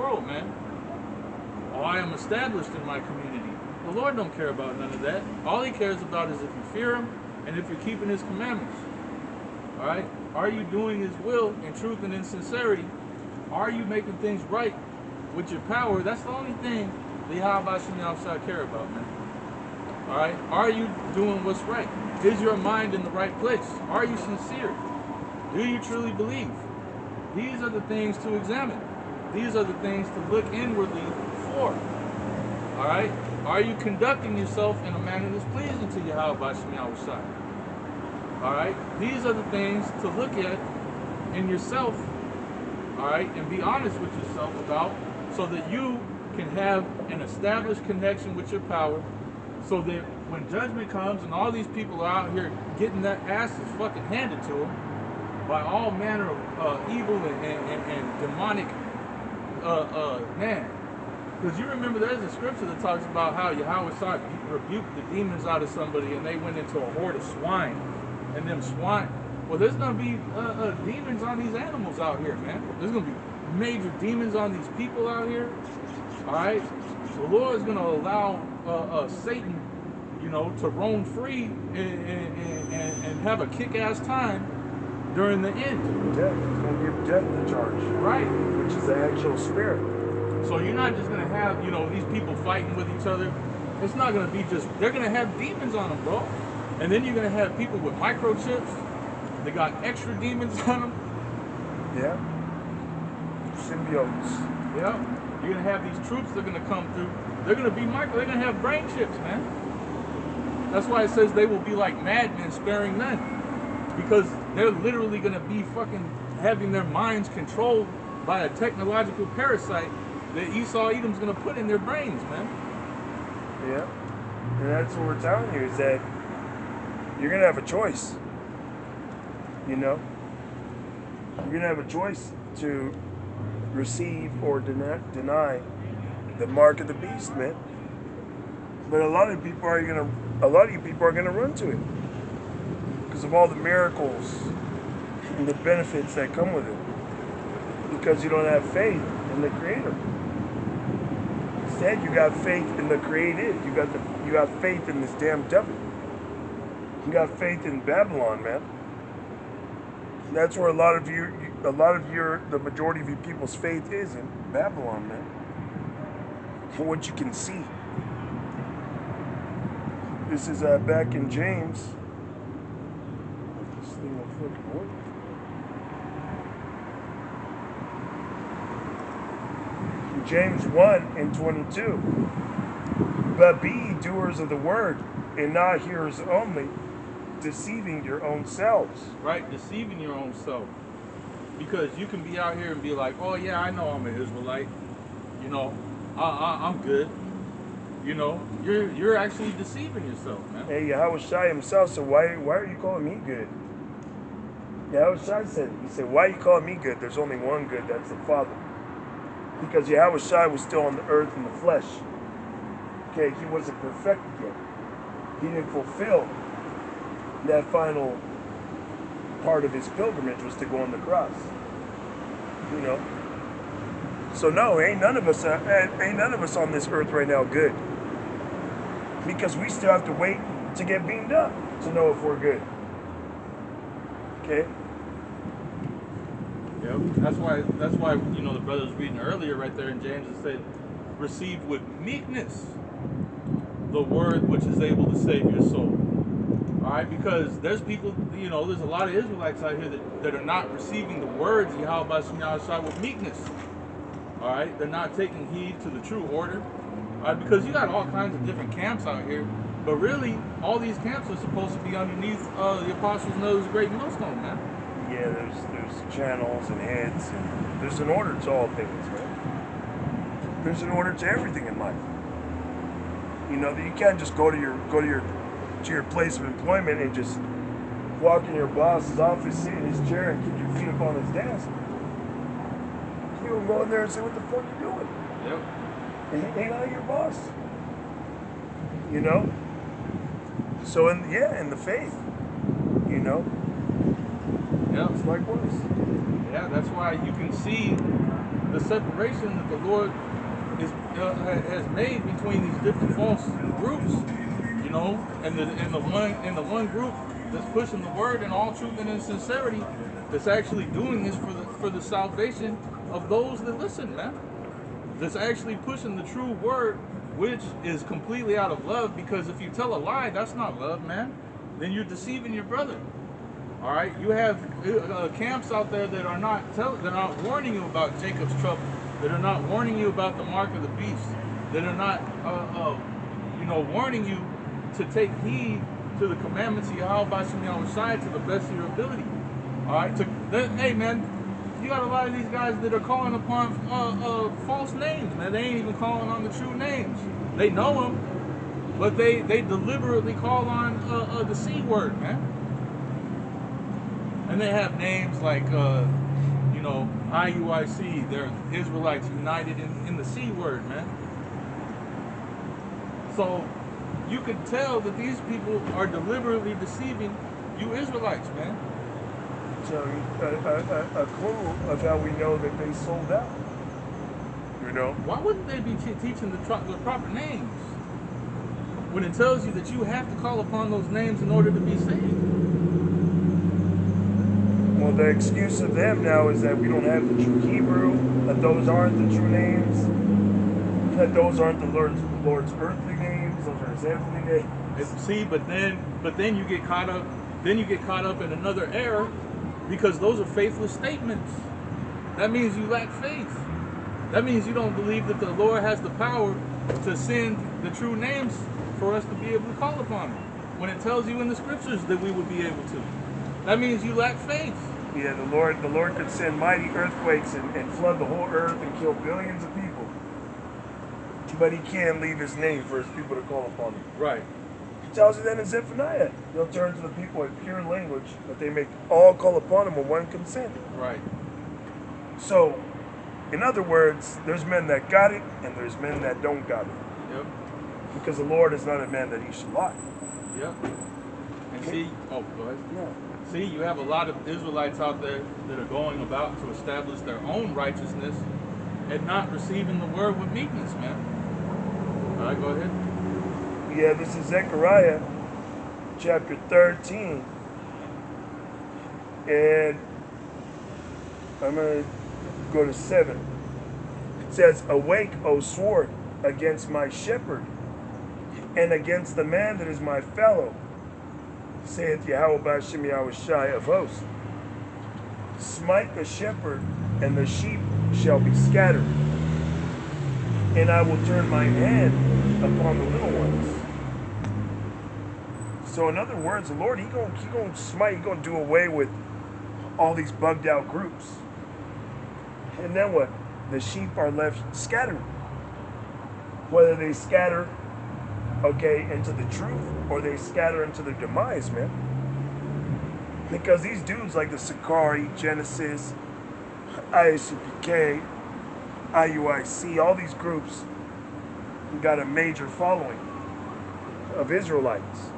world, man. Oh, I am established in my community. The Lord don't care about none of that. All he cares about is if you fear him and if you're keeping his commandments. All right? Are you doing his will in truth and in sincerity? Are you making things right with your power? That's the only thing the Yahweh shall care about, man. All right? Are you doing what's right? Is your mind in the right place? Are you sincere? Do you truly believe? These are the things to examine. These are the things to look inwardly for. All right? Are you conducting yourself in a manner that's pleasing to Yahweh Shai? All right? These are the things to look at in yourself, all right, and be honest with yourself about, so that you can have an established connection with your power, so that when judgment comes and all these people are out here getting their asses fucking handed to them by all manner of evil and demonic man. Because you remember there's a scripture that talks about how Yahweh rebuked the demons out of somebody and they went into a horde of swine. And them swine, well, there's going to be demons on these animals out here, man. There's going to be major demons on these people out here. All right? The Lord is going to allow Satan, you know, to roam free and have a kick-ass time during the end. Death. He's going to give death the charge. Right. Which is the actual spirit. So you're not just going to have, you know, these people fighting with each other. It's not going to be just, they're going to have demons on them, bro. And then you're going to have people with microchips. They got extra demons on them. Yeah. Symbiotes. Yeah. You're going to have these troops that are going to come through. They're going to be they're going to have brain chips, man. That's why it says they will be like madmen, sparing none. Because they're literally going to be fucking having their minds controlled by a technological parasite that Esau Edom's going to put in their brains, man. Yeah. And that's what we're telling you, is that you're going to have a choice. You know? You're going to have a choice to receive or deny the mark of the beast, man. But a lot of you people are going to run to it because of all the miracles and the benefits that come with it. Because you don't have faith in the Creator. Instead, you got faith in the created. You got faith in this damn devil. You got faith in Babylon, man. That's where the majority of you people's faith is, in Babylon, man. For what you can see. This is back in James. This thing will flip work. James 1:22. But be ye doers of the word, and not hearers only, deceiving your own selves. Right, deceiving your own self. Because you can be out here and be like, oh yeah, I know I'm an Israelite. You know, I'm good. You know, you're actually deceiving yourself, man. Hey, Yahweh Shai himself said, why are you calling me good? Yahweh Shai said, why are you calling me good? There's only one good, that's the Father. Because Yahweh Shai was still on the earth in the flesh. Okay, he wasn't perfected yet. He didn't fulfill that final part of his pilgrimage, was to go on the cross. You know? So no, ain't none of us on this earth right now good. Because we still have to wait to get beamed up to know if we're good. Okay? Yep. That's why you know the brother was reading earlier right there in James, it said, receive with meekness the word which is able to save your soul. Alright, because there's people, you know, there's a lot of Israelites out here that are not receiving the words of Yahweh with meekness. Alright, they're not taking heed to the true order. Alright, because you got all kinds of different camps out here, but really, all these camps are supposed to be underneath the Apostles' Nose Great Millstone, man. Yeah, there's channels and heads, and there's an order to all things, man. There's an order to everything in life. You know, that you can't just go to your place of employment and just walk in your boss's office, sit in his chair, and kick your feet up on his desk. You will go in there and say, what the fuck you doing? Yep. And he ain't not your boss. You know? So in the faith, you know? Yep. It's likewise. Yeah, that's why you can see the separation that the Lord has made between these different false groups, you know, and the one group that's pushing the word in all truth and in sincerity, that's actually doing this for the salvation of those that listen, man. That's actually pushing the true word, which is completely out of love. Because if you tell a lie, that's not love, man. Then you're deceiving your brother. All right, you have camps out there that are not warning you about Jacob's trouble, that are not warning you about the mark of the beast, that are not, warning you to take heed to the commandments of Yahweh Shem Yahweh to the best of your ability. All right, hey man, you got a lot of these guys that are calling upon false names, man. They ain't even calling on the true names. They know them, but they deliberately call on the C word, man. And they have names like, IUIC. They're Israelites United in the C word, man. So you could tell that these people are deliberately deceiving you Israelites, man. So a clue of how we know that they sold out. You know? Why wouldn't they be teaching the proper names when it tells you that you have to call upon those names in order to be saved? Well, the excuse of them now is that we don't have the true Hebrew, that those aren't the true names, that those aren't the Lord's earthly names, those are his heavenly names. See, but then you get caught up. Then you get caught up in another error, because those are faithless statements. That means you lack faith. That means you don't believe that the Lord has the power to send the true names for us to be able to call upon them, when it tells you in the scriptures that we would be able to. That means you lack faith. Yeah, the Lord could send mighty earthquakes and flood the whole earth and kill billions of people. But he can't leave his name for his people to call upon him. Right. He tells you that in Zephaniah. He'll turn to the people in pure language, that they may all call upon him with one consent. Right. So, in other words, there's men that got it, and there's men that don't got it. Yep. Because the Lord is not a man that he should lie. Yep. And see, go ahead. No. See, you have a lot of Israelites out there that are going about to establish their own righteousness and not receiving the word with meekness, man. All right, go ahead. Yeah, this is Zechariah chapter 13. And I'm going to go to 7. It says, "Awake, O sword, against my shepherd, and against the man that is my fellow, saith Yahweh Shem Yahweh of hosts. Smite the shepherd, and the sheep shall be scattered. And I will turn my hand upon the little ones." So in other words, the Lord, he gonna smite, he gonna do away with all these bugged out groups. And then what? The sheep are left scattered. Whether they scatter, into the truth, or they scatter into their demise, man. Because these dudes like the Sakari, Genesis, ISUPK, IUIC, all these groups got a major following of Israelites.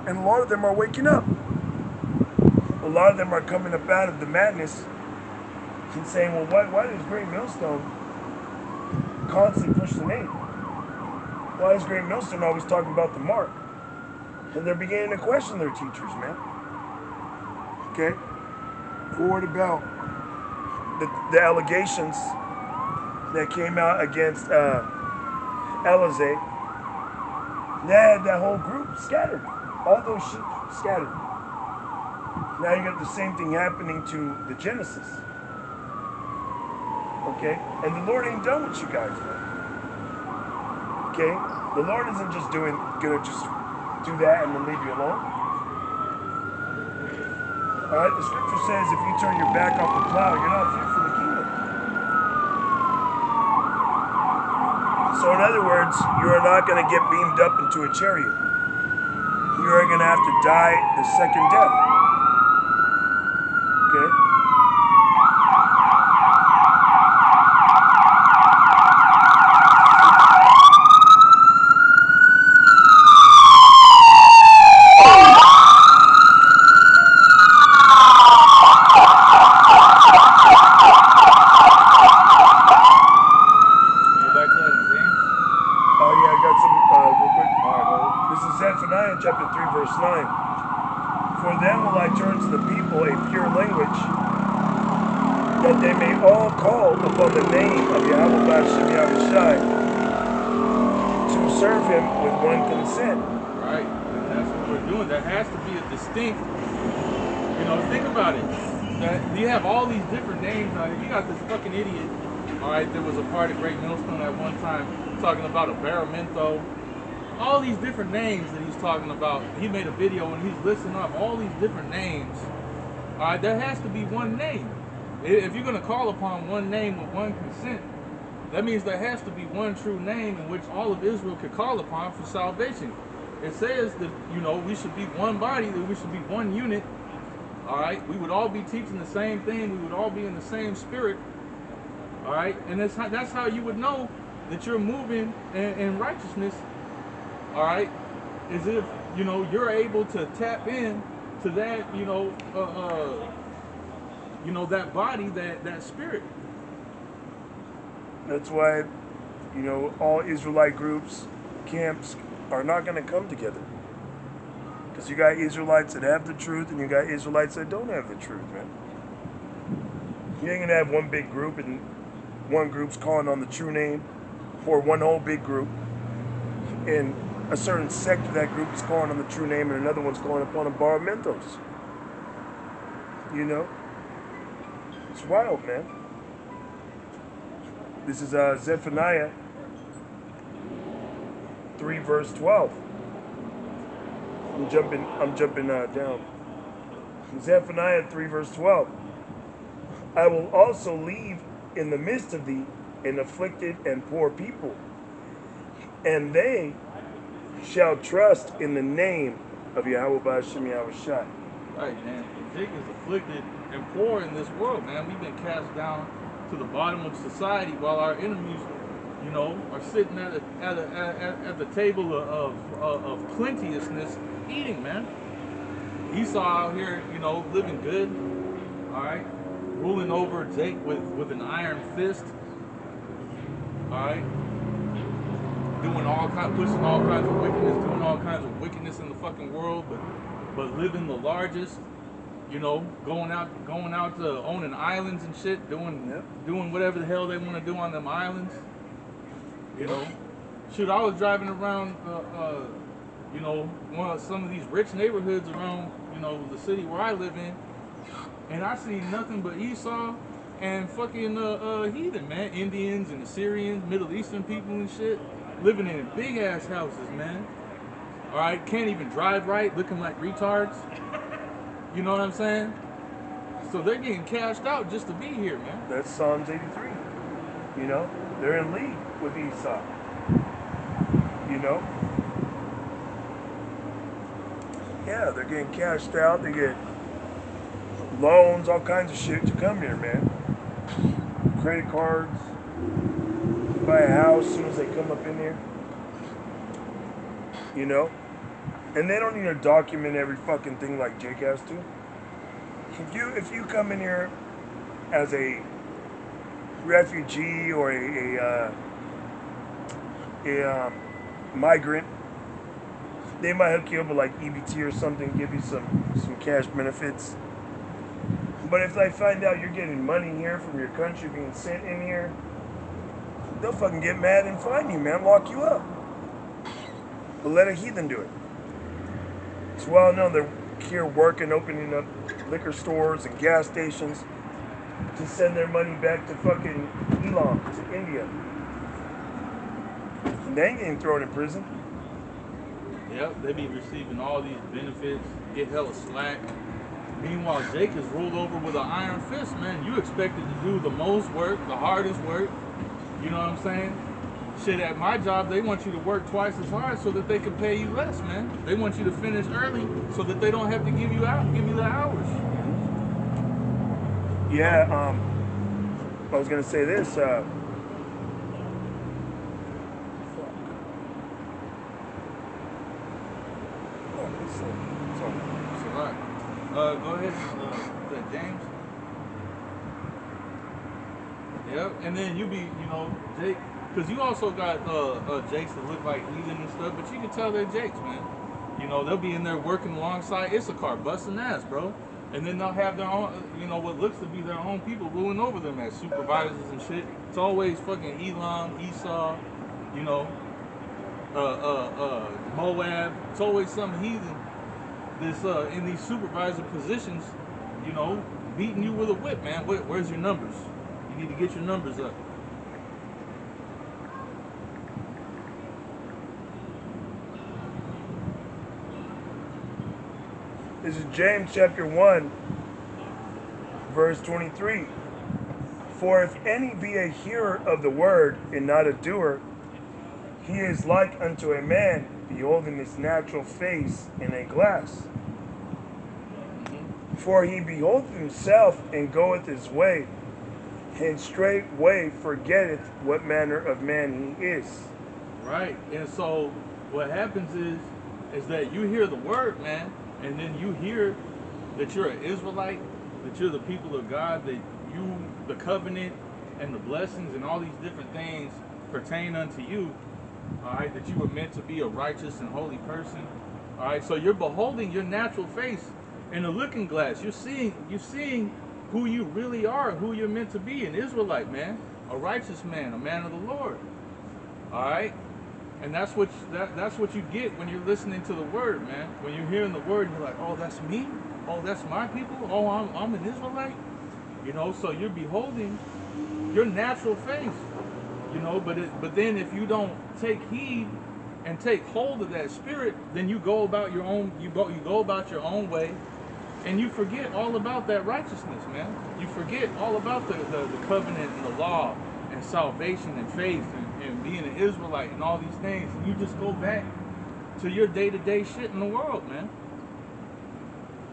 And a lot of them are waking up. A lot of them are coming up out of the madness and saying, well, why does Great Millstone constantly push the name? Why is Great Millstone always talking about the mark? And they're beginning to question their teachers, man. Okay? What about the allegations that came out against Elazar? They had that whole group scattered. All those sheep scattered. Now you got the same thing happening to the Genesis. Okay? And the Lord ain't done with you guys, man. Okay? The Lord isn't just gonna just do that and then leave you alone. Alright, the scripture says if you turn your back off the plow, you're not fit for the kingdom. So in other words, you are not gonna get beamed up into a chariot. You are gonna have to die the second death. Okay? verse 9. For then will I turn to the people a pure language, that they may all call upon the name of Yahweh Bashem Yahushai, to serve him with one consent. Right, and that's what we're doing. There has to be a distinct, think about it. That you have all these different names on it. You got this fucking idiot, all right, there was a part of Great Millstone at one time talking about a baramento. All these different names that he's talking about. He made a video and he's listing up all these different names. All right, there has to be one name. If you're going to call upon one name with one consent, that means there has to be one true name in which all of Israel could call upon for salvation. It says that, we should be one body, that we should be one unit. All right, we would all be teaching the same thing. We would all be in the same spirit. All right, and that's how you would know that you're moving in righteousness. All right, is if you're able to tap in to that that body, that spirit. That's why all Israelite groups, camps are not going to come together, because you got Israelites that have the truth and you got Israelites that don't have the truth, man. You ain't gonna have one big group and one group's calling on the true name, or one whole big group and a certain sect of that group is calling on the true name and another one's calling upon the baramentos. It's wild, man. This is Zephaniah 3 verse 12. I'm jumping down. Zephaniah 3 verse 12. I will also leave in the midst of thee an afflicted and poor people, and they shall trust in the name of Yahweh Bashem Yahushai. Right, man. Jake is afflicted and poor in this world, man. We've been cast down to the bottom of society while our enemies, are sitting at the table of plenteousness, eating, man. Esau out here, living good, all right, ruling over Jake with an iron fist, all right. Pushing all kinds of wickedness, doing all kinds of wickedness in the fucking world, but living the largest, going out to owning islands and shit, doing whatever the hell they want to do on them islands. Shoot, I was driving around, some of these rich neighborhoods around, the city where I live in, and I seen nothing but Esau and fucking heathen, man, Indians and Assyrians, Middle Eastern people and shit. Living in big ass houses, man. All right, can't even drive right, looking like retards. You know what I'm saying? So they're getting cashed out just to be here, man. That's Psalms 83. They're in league with Esau. Yeah, they're getting cashed out. They get loans, all kinds of shit to come here, man. Credit cards. Buy a house as soon as they come up in here, and they don't need to document every fucking thing like Jake has to. If you come in here as a refugee or a migrant, they might hook you up with like EBT or something, give you some cash benefits. But if they find out you're getting money here from your country being sent in here, they'll fucking get mad and fine you, man, lock you up. But let a heathen do it. It's well known they're here working, opening up liquor stores and gas stations to send their money back to fucking Elam, to India. And they ain't getting thrown in prison. Yep, they be receiving all these benefits, get hella slack. Meanwhile, Jake is ruled over with an iron fist, man. You expected to do the most work, the hardest work. You know what I'm saying? Shit, at my job, they want you to work twice as hard so that they can pay you less, man. They want you to finish early so that they don't have to give you the hours. Yeah, I was gonna say this. Fuck. Oh, it's all right. Go ahead. Is that James? Yep, and then you be, Jake, because you also got Jakes that look like heathen and stuff, but you can tell they're Jakes, man. You know, they'll be in there working alongside Issachar, busting ass, bro. And then they'll have their own, you know, what looks to be their own people ruling over them as supervisors and shit. It's always fucking Elam, Esau, you know, Moab. It's always some heathen that's in these supervisor positions, you know, beating you with a whip, man. Where's your numbers? You need to get your numbers up. This is James chapter 1, verse 23. For if any be a hearer of the word and not a doer, he is like unto a man beholding his natural face in a glass. For he beholdeth himself and goeth his way, and straightway forgetteth what manner of man he is. Right. And so what happens is that you hear the word, man, and then you hear that you're an Israelite, that you're the people of God, that you, the covenant and the blessings and all these different things pertain unto you, all right, that you were meant to be a righteous and holy person, all right, so you're beholding your natural face in a looking glass. You're seeing who you really are, who you're meant to be, an Israelite, man, a righteous man, a man of the Lord, all right. And that's what you get when you're listening to the word, man. When you're hearing the word, you're like, oh, that's me. Oh, that's my people. Oh, I'm an Israelite. You know, so you're beholding your natural face. You know, but then if you don't take heed and take hold of that spirit, then you go about your own. You go about your own way, and you forget all about that righteousness, man. You forget all about the covenant and the law and salvation and faith and being an Israelite and all these things, and you just go back to your day-to-day shit in the world, man.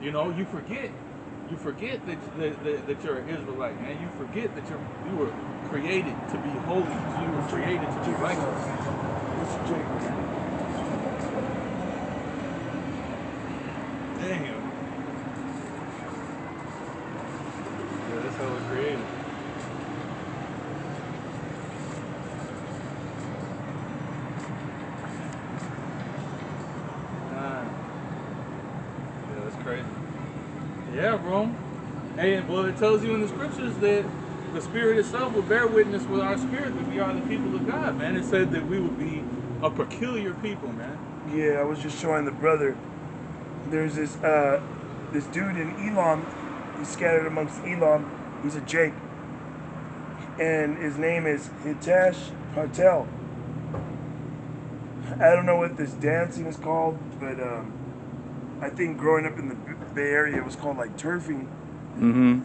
You know, you forget that you're an Israelite, man. You forget that you were created to be holy. You were created to be righteous. Damn. Yeah, that's how we're created. Crazy. Yeah, bro. Hey, well, it tells you in the scriptures that the Spirit itself will bear witness with our spirit that we are the people of God, man. It said that we would be a peculiar people, man. Yeah, I was just showing the brother. There's this dude in Elam. He's scattered amongst Elam. He's a Jake, and his name is Hitesh Patel. I don't know what this dancing is called, but I think growing up in the Bay Area, it was called like turfing. Mm-hmm.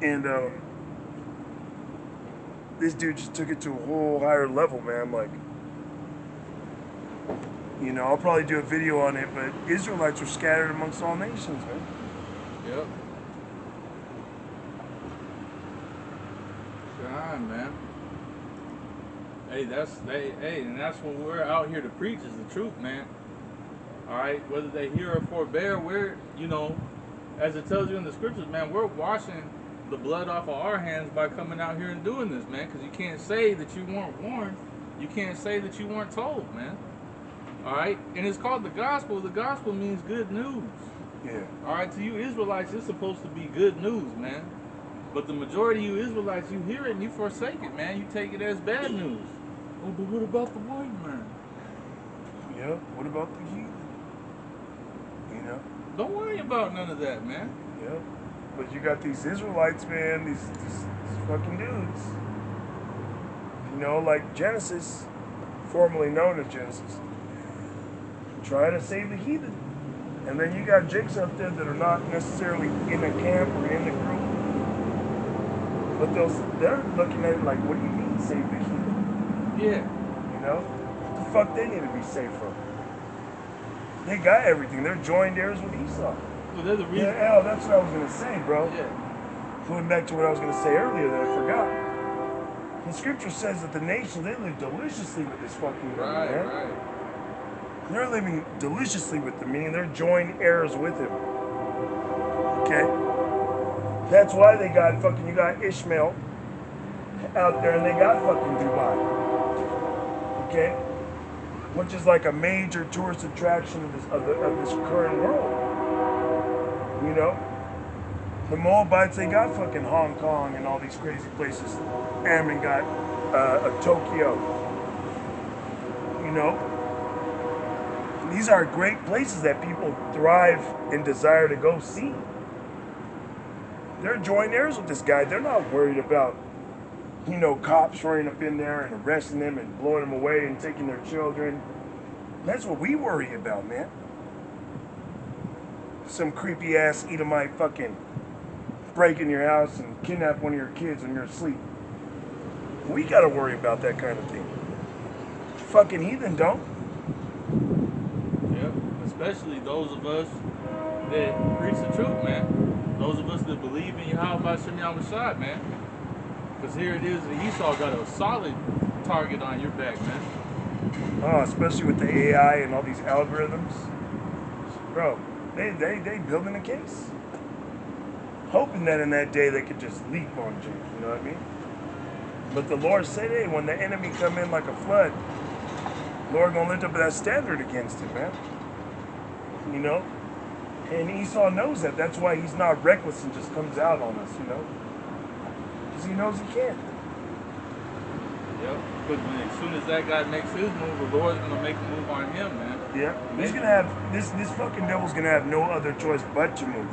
And this dude just took it to a whole higher level, man. Like, you know, I'll probably do a video on it, but Israelites are scattered amongst all nations, man. Yep. God, man. Hey, and that's when we're out here to preach is the truth, man. All right, whether they hear or forbear, we're, you know, as it tells you in the scriptures, man, we're washing the blood off of our hands by coming out here and doing this, man, because you can't say that you weren't warned. You can't say that you weren't told, man. All right, and it's called the gospel. The gospel means good news. Yeah. All right, to you Israelites, it's supposed to be good news, man. But the majority of you Israelites, you hear it and you forsake it, man. You take it as bad news. Oh, but what about the white man? Yeah, what about the heathen? You know? Don't worry about none of that, man. Yeah. But you got these Israelites, man, these fucking dudes. You know, like Genesis, formerly known as Genesis, trying to save the heathen. And then you got Jakes out there that are not necessarily in a camp or in the group. But they're looking at it like, what do you mean save the heathen? Yeah. You know? What the fuck they need to be saved from? They got everything. They're joined heirs with Esau. Well, there's a reason. Yeah, that's what I was going to say, bro. Yeah. Going back to what I was going to say earlier that I forgot. The scripture says that the nations, they live deliciously with this fucking Right, man. right. They're living deliciously with him, meaning they're joint heirs with him. Okay? That's why they got fucking, you got Ishmael out there and they got fucking Dubai. Okay? which is like a major tourist attraction of this current world. You know, the Moabites, they got fucking Hong Kong and all these crazy places. Ammon got a Tokyo. You know, these are great places that people thrive and desire to go see. They're joint heirs with this guy. They're not worried about, you know, cops running up in there and arresting them and blowing them away and taking their children. That's what we worry about, man. Some creepy ass Edomite fucking break in your house and kidnap one of your kids when you're asleep. We gotta worry about that kind of thing. Fucking heathen don't. Yep. Especially those of us that preach the truth, man. Those of us that believe in Yahweh Shem Yahushua, man. Because here it is, Esau got a solid target on your back, man. Oh, especially with the AI and all these algorithms. Bro, they building a case. Hoping that in that day they could just leap on you, you know what I mean? But the Lord said, hey, when the enemy come in like a flood, Lord gonna lift up that standard against him, man. You know? And Esau knows that. That's why he's not reckless and just comes out on us, you know? Because he knows he can. Yep. But as soon as that guy makes his move, the Lord's gonna make a move on him, man. Yeah. He's gonna have this fucking devil's gonna have no other choice but to move.